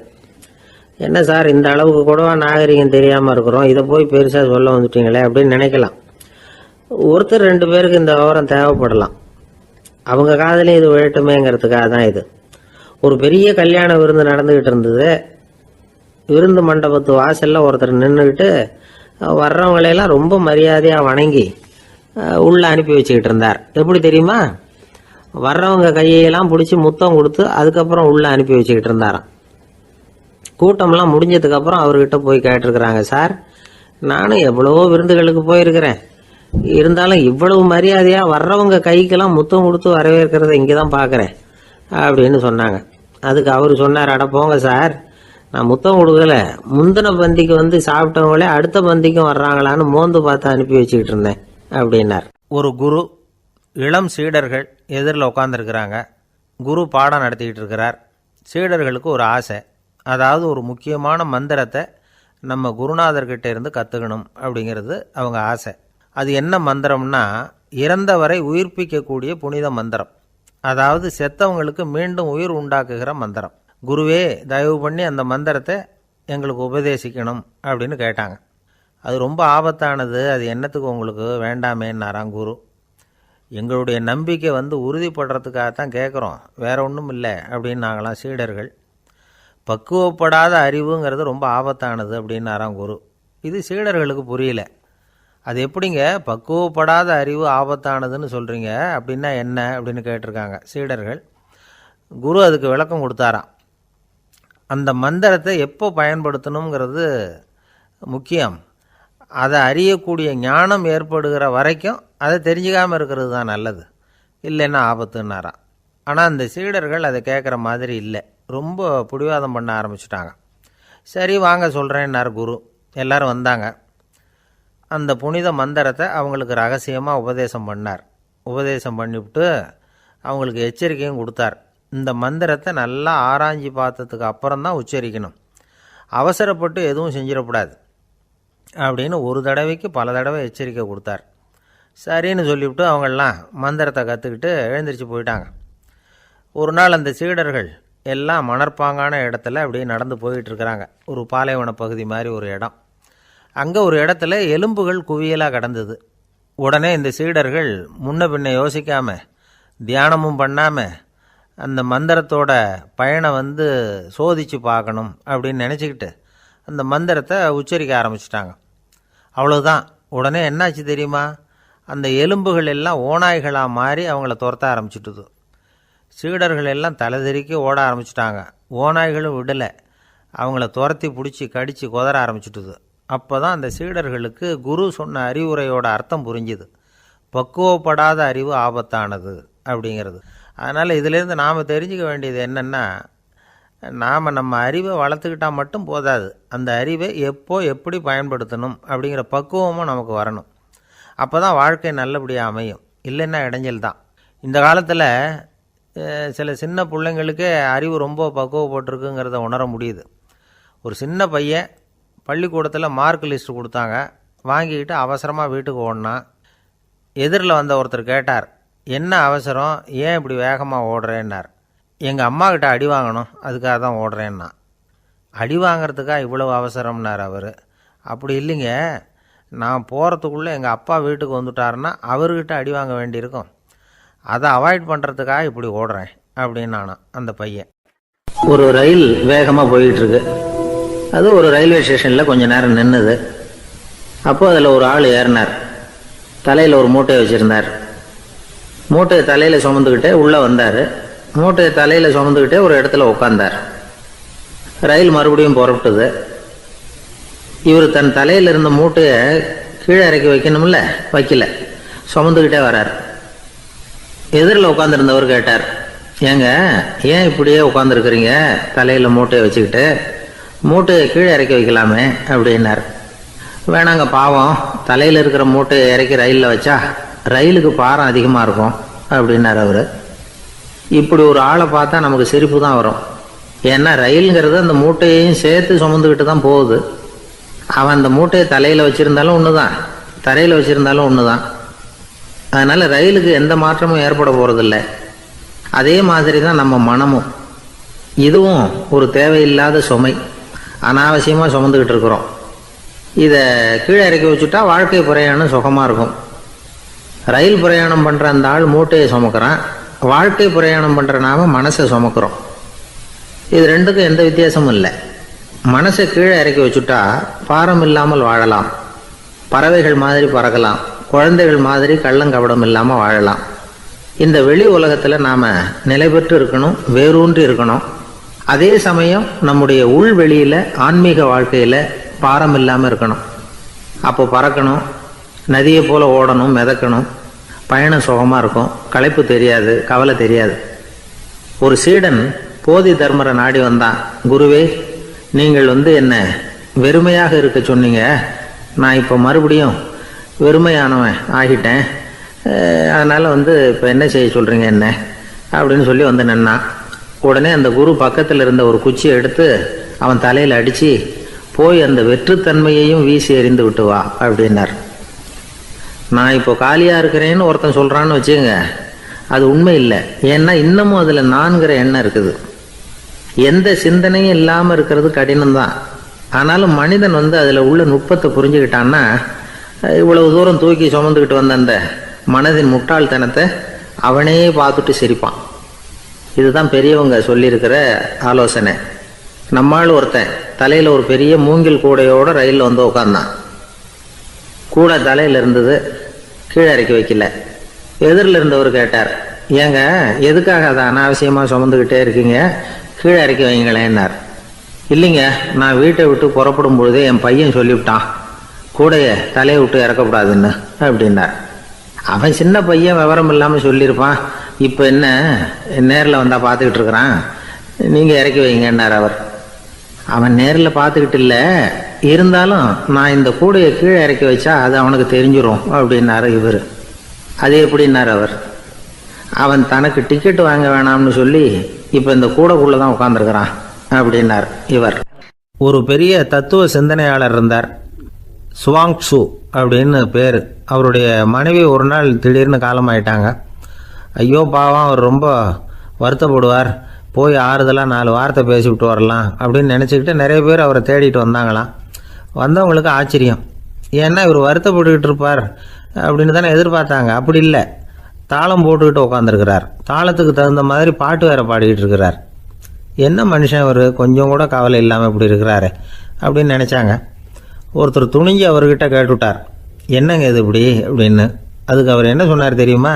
Speaker 3: என்ன சார், இந்த அளவுக்கு கூடவா நாகரிகம் தெரியாமல் இருக்கிறோம், இதை போய் பெருசாக சொல்ல வந்துட்டீங்களே அப்படின்னு நினைக்கலாம். ஒருத்தர் 2 பேருக்கு இந்த விவரம் தேவைப்படலாம். அவங்க காதலையும் இது விழட்டுமேங்கிறதுக்காக தான் இது. ஒரு பெரிய கல்யாண விருந்து நடந்துக்கிட்டு இருந்தது. விருந்து மண்டபத்து வாசலில் ஒருத்தர் நின்றுக்கிட்டு வர்றவங்களையெல்லாம் ரொம்ப மரியாதையாக வணங்கி உள்ளே அனுப்பி வச்சுக்கிட்டு இருந்தார். எப்படி தெரியுமா? வர்றவங்க கையெல்லாம் பிடிச்சி முத்தம் கொடுத்து அதுக்கப்புறம் உள்ளே அனுப்பி வச்சுக்கிட்டு இருந்தாராம். கூட்டம்லாம் முடிஞ்சதுக்கப்புறம் அவர்கிட்ட போய் கேட்டிருக்கிறாங்க, சார் நானும் எவ்வளவோ விருந்துகளுக்கு போயிருக்கிறேன், இருந்தாலும் இவ்வளவு மரியாதையாக வர்றவங்க கைக்கெல்லாம் முத்தம் கொடுத்து வரவேற்கிறத இங்கே தான் பார்க்குறேன் அப்படின்னு சொன்னாங்க. அதுக்கு அவர் சொன்னார், அட போங்க சார், நான் முத்தம் கொடுக்கல, முந்தின பந்திக்கு சாப்பிட்டவங்களே அடுத்த பந்திக்கும் வர்றாங்களான்னு மோந்து பார்த்து அனுப்பி வச்சுக்கிட்டு இருந்தேன் அப்படின்னார். ஒரு குரு, இளம் சீடர்கள் எதிரில் உட்காந்துருக்கிறாங்க. குரு பாடம் நடத்திக்கிட்டு இருக்கிறார். சீடர்களுக்கு ஒரு ஆசை, அதாவது ஒரு முக்கியமான மந்திரத்தை நம்ம குருநாதர்கிட்ட இருந்து கற்றுக்கணும் அப்படிங்கிறது அவங்க ஆசை. அது என்ன மந்திரம்னா, இறந்தவரை உயிர்ப்பிக்கக்கூடிய புனித மந்திரம், அதாவது செத்தவங்களுக்கு மீண்டும் உயிர் உண்டாக்குகிற மந்திரம். குருவே, தயவு பண்ணி அந்த மந்திரத்தை எங்களுக்கு உபதேசிக்கணும் அப்படின்னு கேட்டாங்க. அது ரொம்ப ஆபத்தானது, அது என்னத்துக்கு உங்களுக்கு வேண்டாமேன்னாராம் குரு. எங்களுடைய நம்பிக்கை உறுதிப்படுறதுக்காகத்தான் கேட்குறோம், வேற ஒன்றும் இல்லை அப்படின்னாங்களாம் சீடர்கள். பக்குவப்படாத அறிவுங்கிறது ரொம்ப ஆபத்தானது அப்படின்னாராம் குரு. இது சீடர்களுக்கு புரியல. அது எப்படிங்க பக்குவப்படாத அறிவு ஆபத்தானதுன்னு சொல்கிறீங்க, அப்படின்னா என்ன அப்படின்னு கேட்டிருக்காங்க சீடர்கள். குரு அதுக்கு விளக்கம் கொடுத்தாராம். அந்த மந்திரத்தை எப்போ பயன்படுத்தணுங்கிறது முக்கியம். அதை அறியக்கூடிய ஞானம் ஏற்படுகிற வரைக்கும் அதை தெரிஞ்சுக்காமல் இருக்கிறது தான் நல்லது, இல்லைன்னா ஆபத்துன்னாராம். ஆனால் அந்த சீடர்கள் அதை கேட்குற மாதிரி இல்லை, ரொம்ப பிடிவாதம் பண்ண ஆரம்பிச்சிட்டாங்க. சரி வாங்க சொல்கிறேன்னார் குரு. எல்லோரும் வந்தாங்க. அந்த புனித மந்திரத்தை அவங்களுக்கு ரகசியமாக உபதேசம் பண்ணார். உபதேசம் பண்ணிவிட்டு அவங்களுக்கு எச்சரிக்கையும் கொடுத்தார். இந்த மந்திரத்தை நல்லா ஆராய்ச்சி பார்த்ததுக்கு அப்புறம்தான் உச்சரிக்கணும், அவசரப்பட்டு எதுவும் செஞ்சிடக்கூடாது அப்படின்னு ஒரு தடவைக்கு பல தடவை எச்சரிக்கை கொடுத்தார். சரின்னு சொல்லிவிட்டு அவங்கெல்லாம் மந்திரத்தை கற்றுக்கிட்டு எழுந்திரிச்சு போயிட்டாங்க. ஒரு நாள் அந்த சீடர்கள் எல்லாம் மணற்பாங்கான இடத்துல அப்படியே நடந்து போயிட்டுருக்கிறாங்க. ஒரு பாலைவன பகுதி மாதிரி ஒரு இடம். அங்கே ஒரு இடத்துல எலும்புகள் குவியலாக கிடந்தது. உடனே இந்த சீடர்கள் முன்ன பின்ன யோசிக்காமல், தியானமும் பண்ணாமல், அந்த மந்திரத்தோட பயனை சோதித்து பார்க்கணும் அப்படின்னு நினச்சிக்கிட்டு அந்த மந்திரத்தை உச்சரிக்க ஆரம்பிச்சிட்டாங்க. அவ்வளோதான். உடனே என்னாச்சு தெரியுமா? அந்த எலும்புகள் எல்லாம் ஓநாய்களாக மாறி அவங்கள துரத்த ஆரம்பிச்சுட்டுது. சீடர்கள் எல்லாம் தலைதெறிக்கி ஓட ஆரம்பிச்சிட்டாங்க. ஓநாய்களும் விடலை, அவங்கள துரத்தி பிடிச்சி கடித்து கொதற ஆரம்பிச்சுட்டுது. அப்போ தான் அந்த சீடர்களுக்கு குரு சொன்ன அறிவுரையோட அர்த்தம் புரிஞ்சுது. பக்குவப்படாத அறிவு ஆபத்தானது அப்படிங்கிறது. அதனால் இதிலேருந்து நாம் தெரிஞ்சுக்க வேண்டியது என்னென்னா, நாம் நம்ம அறிவை வளர்த்துக்கிட்டால் மட்டும் போதாது, அந்த அறிவை எப்போ எப்படி பயன்படுத்தணும் அப்படிங்கிற பக்குவமும் நமக்கு வரணும். அப்போ தான் வாழ்க்கை நல்லபடியாக அமையும், இல்லைன்னா இடைஞ்சல் தான். இந்த காலத்தில் சில சின்ன பிள்ளைங்களுக்கே அறிவு ரொம்ப பக்குவப்பட்டிருக்குங்கிறத உணர முடியுது. ஒரு சின்ன பையன் பள்ளிக்கூடத்தில் மார்க் லிஸ்ட்டு கொடுத்தாங்க, வாங்கிக்கிட்டு அவசரமாக வீட்டுக்கு ஓடினான். எதிரில் வந்த ஒருத்தர் கேட்டார், என்ன அவசரம், ஏன் இப்படி வேகமாக ஓடுறேன்னார். எங்கள் அம்மாக்கிட்ட அடி வாங்கணும், அதுக்காக தான் ஓடுறேன்னா. அடி வாங்கிறதுக்காக இவ்வளவு அவசரம்னார் அவர். அப்படி இல்லைங்க, நான் போகிறதுக்குள்ளே எங்கள் அப்பா வீட்டுக்கு வந்துட்டாருன்னா அவர்கிட்ட அடி வாங்க வேண்டியிருக்கும், அதை அவாய்ட் பண்ணுறதுக்காக இப்படி ஓடுறேன் அப்படின்னு நானான் அந்த பையன்.
Speaker 4: ஒரு ரயில் வேகமாக போயிட்டுருக்கு. அது ஒரு ரயில்வே ஸ்டேஷனில் கொஞ்சம் நேரம் நின்றுது. அப்போது அதில் ஒரு ஆள் ஏறினார். தலையில் ஒரு மூட்டையை வச்சுருந்தார். மூட்டையை தலையில் சுமந்துக்கிட்டே உள்ளே வந்தார். மூட்டையை தலையில் சுமந்துக்கிட்டே ஒரு இடத்துல உட்காந்தார். ரயில் மறுபடியும் புறப்பட்டுது. இவர் தன் தலையில் இருந்த மூட்டையை கீழே இறக்கி வைக்கணும்ல, வைக்கல, சுமந்துக்கிட்டே வரார். எதிரில் உட்காந்துருந்தவர் கேட்டார், ஏங்க ஏன் இப்படியே உட்காந்துருக்குறீங்க தலையில் மூட்டையை வச்சுக்கிட்டு, மூட்டையை கீழே இறக்கி வைக்கலாமே அப்படின்னார். வேணாங்க, பாவம், தலையில் இருக்கிற மூட்டையை இறக்கி ரயிலில் வச்சா ரயிலுக்கு பாரம் அதிகமாக இருக்கும் அப்படின்னார் அவர். இப்படி ஒரு ஆளை பார்த்தா நமக்கு சிரிப்பு தான் வரும். ஏன்னா ரயிலுங்கிறது அந்த மூட்டையையும் சேர்த்து சுமந்துக்கிட்டு தான் போகுது. அவன் அந்த மூட்டையை தலையில் வச்சுருந்தாலும் ஒன்று தான், தரையில் வச்சுருந்தாலும் ஒன்று தான். அதனால் ரயிலுக்கு எந்த மாற்றமும் ஏற்பட போகிறதில்ல. அதே மாதிரி தான் நம்ம மனமும். இதுவும் ஒரு தேவையில்லாத சுமை, அனாவசியமாக சுமந்துக்கிட்டு இருக்கிறோம். இதை கீழே இறக்கி வச்சுட்டா வாழ்க்கை பிரயாணம் சுகமாக இருக்கும். ரயில் பிரயாணம் பண்ணுற அந்த ஆள் மூட்டையை சுமக்கிறான், வாழ்க்கை பிரயாணம் பண்ணுற நாம மனசை சுமக்கிறோம். இது ரெண்டுக்கும் எந்த வித்தியாசமும் இல்லை. மனசை கீழே இறக்கி வச்சுட்டா பாரம் இல்லாமல் வாழலாம், பறவைகள் மாதிரி பறக்கலாம், குழந்தைகள் மாதிரி கள்ளங்கபடம் இல்லாமல் வாழலாம். இந்த வெளி உலகத்தில் நாம் நிலை பெற்று இருக்கணும், வேரூன்றி இருக்கணும். அதே சமயம் நம்முடைய உள்வெளியில் ஆன்மீக வாழ்க்கையில் பாரம் இல்லாமல் இருக்கணும். அப்போ பறக்கணும், நதியை போல் ஓடணும், மிதக்கணும். பயணம் சுகமாக இருக்கும், களைப்பு தெரியாது, கவலை தெரியாது. ஒரு சீடன் போதி தர்மரை நாடி வந்தான். குருவே, நீங்கள் என்ன வெறுமையாக இருக்க சொன்னீங்க, நான் இப்போ மறுபடியும் வெறுமையானவன் ஆகிட்டேன், அதனால் இப்போ என்ன செய்ய சொல்கிறீங்க என்ன அப்படின்னு சொல்லி நின்னான். உடனே அந்த குரு பக்கத்தில் இருந்த ஒரு குச்சியை எடுத்து அவன் தலையில் அடித்து, போய் அந்த வெற்றுத்தன்மையையும் வீசி எறிந்து விட்டு வா அப்படின்னார். நான் இப்போ காலியாக இருக்கிறேன்னு ஒருத்தன் சொல்கிறான்னு வச்சுங்க, அது உண்மை இல்லை. ஏன்னா இன்னமும் அதில் நான்கிற எண்ணம் இருக்குது. எந்த சிந்தனையும் இல்லாமல் இருக்கிறது கடினம்தான். ஆனாலும் மனிதன் அதில் உள்ள நுட்பத்தை புரிஞ்சுக்கிட்டான்னா இவ்வளவு தூரம் தூக்கி சுமந்துக்கிட்டு வந்த அந்த மனதின் முட்டாள்தனத்தை அவனே பார்த்துட்டு சிரிப்பான். இதுதான் பெரியவங்க சொல்லியிருக்கிற ஆலோசனை. நம்மால் ஒருத்தன் தலையில் ஒரு பெரிய மூங்கில் கூடையோடு ரயிலில் உட்காந்தான். கூடை தலையில் இருந்தது, கீழே இறக்கி வைக்கல. எதிரில் இருந்தவர் கேட்டார், ஏங்க எதுக்காக அதை அனாவசியமாக சுமந்துக்கிட்டே இருக்கீங்க, கீழே இறக்கி வைங்களேன்னார். இல்லைங்க, நான் வீட்டை விட்டு புறப்படும் பொழுதே என் பையன் சொல்லிவிட்டான், கூடையை தலையை விட்டு இறக்கக்கூடாதுன்னு அப்படின்னார். அவன் சின்ன பையன், விவரம் இல்லாமல் சொல்லியிருப்பான். இப்போ என்ன நேரில் வந்தால் பார்த்துக்கிட்டு இருக்கிறான், நீங்கள் இறக்கி வைங்கன்னார் அவர். அவன் நேரில் பார்த்துக்கிட்டு இல்லை, இருந்தாலும் நான் இந்த கூடையை கீழே இறக்கி வச்சா அது அவனுக்கு தெரிஞ்சிடும் அப்படின்னாரு இவர். அது எப்படின்னார் அவர். அவன் தனக்கு டிக்கெட் வாங்க வேணாம்னு சொல்லி இப்போ இந்த கூடைக்குள்ளே தான் உட்காந்துருக்கிறான் அப்படின்னார் இவர். ஒரு பெரிய தத்துவ சிந்தனையாளர் இருந்தார், சுவாங்சு அப்படின்னு பேர். அவருடைய மனைவி ஒரு நாள் திடீர்னு காலமாயிட்டாங்க. ஐயோ பாவம், அவர் ரொம்ப வருத்தப்படுவார், போய் ஆறுதலாக 4 வார்த்தை பேசிவிட்டு வரலாம் அப்படின்னு நினச்சிக்கிட்டு நிறைய பேர் அவரை தேடிட்டு வந்தாங்களாம். வந்தவங்களுக்கு ஆச்சரியம், ஏன்னா இவர் வருத்தப்பட்டுக்கிட்டு இருப்பார் அப்படின்னு தானே எதிர்பார்த்தாங்க. அப்படி இல்லை, தாளம் போட்டுக்கிட்டு உட்காந்துருக்கிறார். தாளத்துக்கு தகுந்த மாதிரி பாட்டு வேறு பாடிக்கிட்டு இருக்கிறார். என்ன மனுஷன் அவர், கொஞ்சம் கூட கவலை இல்லாமல் இப்படி இருக்கிறாரு அப்படின்னு நினச்சாங்க. ஒருத்தர் துணிஞ்சு அவர்கிட்ட கேட்டுவிட்டார், என்னங்க இது இப்படி அப்படின்னு. அதுக்கு அவர் என்ன சொன்னார் தெரியுமா?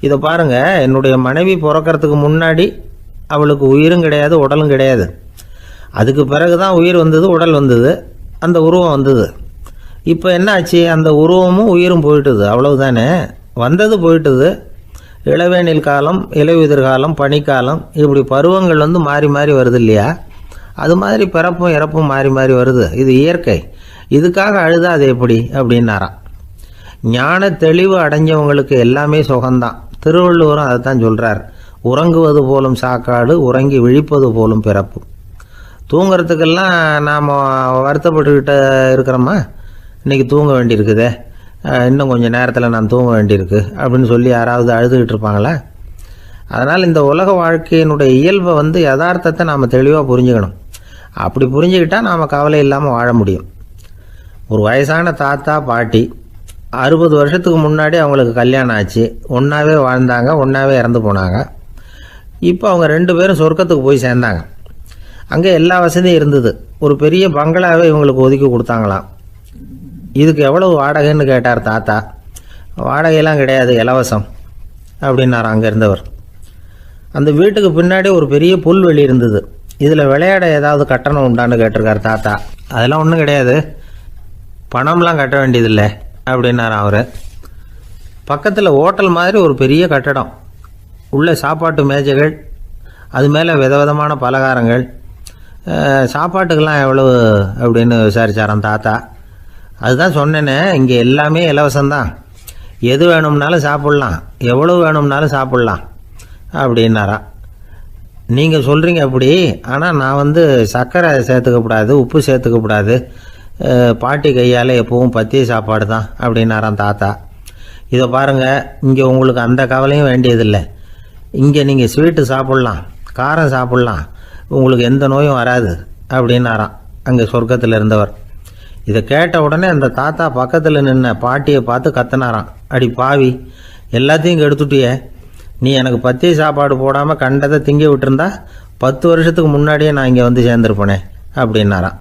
Speaker 4: இதை பாருங்கள், என்னுடைய மனைவி பிறக்கிறதுக்கு முன்னாடி அவளுக்கு உயிரும் கிடையாது, உடலும் கிடையாது. அதுக்கு பிறகு தான் உயிர் வந்தது, உடல் வந்தது, அந்த உருவம் வந்தது. இப்போ என்ன ஆச்சு, அந்த உருவமும் உயிரும் போயிட்டுது, அவ்வளவுதானே. வந்தது போயிட்டுது. இளவேனில் காலம், இலையுதிர் காலம், பனிக்காலம், இப்படி பருவங்கள் மாறி மாறி வருது இல்லையா? அது மாதிரி பிறப்பும் இறப்பும் மாறி மாறி வருது. இது இயற்கை. இதுக்காக அழுதா அது எப்படி அப்படின்னாராம். ஞான தெளிவு அடைஞ்சவங்களுக்கு எல்லாமே சுகம்தான். திருவள்ளுவரும் அதை தான் சொல்கிறார், உறங்குவது போலும் சாக்காடு, உறங்கி விழிப்பது போலும் பிறப்பு. தூங்கிறதுக்கெல்லாம் நாம் வருத்தப்பட்டுக்கிட்ட இருக்கிறோமா? இன்றைக்கி தூங்க வேண்டியிருக்குதே, இன்னும் கொஞ்சம் நேரத்தில் நான் தூங்க வேண்டியிருக்கு அப்படின்னு சொல்லி யாராவது அழுதுகிட்டு இருப்பாங்களா? அதனால் இந்த உலக வாழ்க்கையினுடைய இயல்பை யதார்த்தத்தை நாம் தெளிவாக புரிஞ்சுக்கணும். அப்படி புரிஞ்சுக்கிட்டால் நாம் கவலை இல்லாமல் வாழ முடியும். ஒரு வயசான தாத்தா பாட்டி 60 வருஷத்துக்கு முன்னாடி அவங்களுக்கு கல்யாணம் ஆச்சு, ஒன்றாவே வாழ்ந்தாங்க, ஒன்றாவே இறந்து போனாங்க. இப்போ அவங்க 2 பேரும் சொர்க்கத்துக்கு போய் சேர்ந்தாங்க. அங்கே எல்லா வசதியும் இருந்தது. ஒரு பெரிய பங்களாவே இவங்களுக்கு ஒதுக்கி கொடுத்தாங்களாம். இதுக்கு எவ்வளவு வாடகைன்னு கேட்டார் தாத்தா. வாடகையெல்லாம் கிடையாது, இலவசம் அப்படின்னார் அங்கே இருந்தவர். அந்த வீட்டுக்கு பின்னாடி ஒரு பெரிய புல்வெளி இருந்தது. இதில் விளையாட ஏதாவது கட்டணம் உண்டான்னு கேட்டிருக்கார் தாத்தா. அதெல்லாம் ஒன்றும் கிடையாது, பணம்லாம் கட்ட வேண்டியதில்லை அப்படின்னார் அவர். பக்கத்தில் ஹோட்டல் மாதிரி ஒரு பெரிய கட்டடம், உள்ள சாப்பாட்டு மேஜைகள், அது மேலே விதவிதமான பலகாரங்கள்,
Speaker 3: சாப்பாட்டுக்கெல்லாம் எவ்வளவு அப்படின்னு விசாரிச்சாராம் தாத்தா. அதுதான் சொன்னேனே, இங்கே எல்லாமே இலவசம்தான், எது வேணும்னாலும் சாப்பிட்லாம், எவ்வளவு வேணும்னாலும் சாப்பிட்லாம் அப்படின்னாராம். நீங்கள் சொல்கிறீங்க அப்படி, ஆனால் நான் சர்க்கரை சேர்த்துக்கக்கூடாது, உப்பு சேர்த்துக்கக்கூடாது, பாட்டி கையால் எப்பவும் பத்திய சாப்பாடு தான் அப்படின்னாராம் தாத்தா. இதை பாருங்கள், இங்கே உங்களுக்கு அந்த கவலையும் வேண்டியதில்லை. இங்கே நீங்கள் ஸ்வீட்டு சாப்பிட்லாம், காரம் சாப்பிட்லாம், உங்களுக்கு எந்த நோயும் வராது அப்படின்னாராம் அங்கே சொர்க்கத்தில் இருந்தவர். இதை கேட்ட உடனே அந்த தாத்தா பக்கத்தில் நின்ன பாட்டியை பார்த்து கத்தினாராம், அடி பாவி, எல்லாத்தையும் கெடுத்துட்டியே, நீ எனக்கு பத்திய சாப்பாடு போடாமல் கண்டதை திங்க விட்டுருந்தா 10 வருஷத்துக்கு முன்னாடியே நான் இங்கே சேர்ந்துருப்பேனே அப்படின்னாராம்.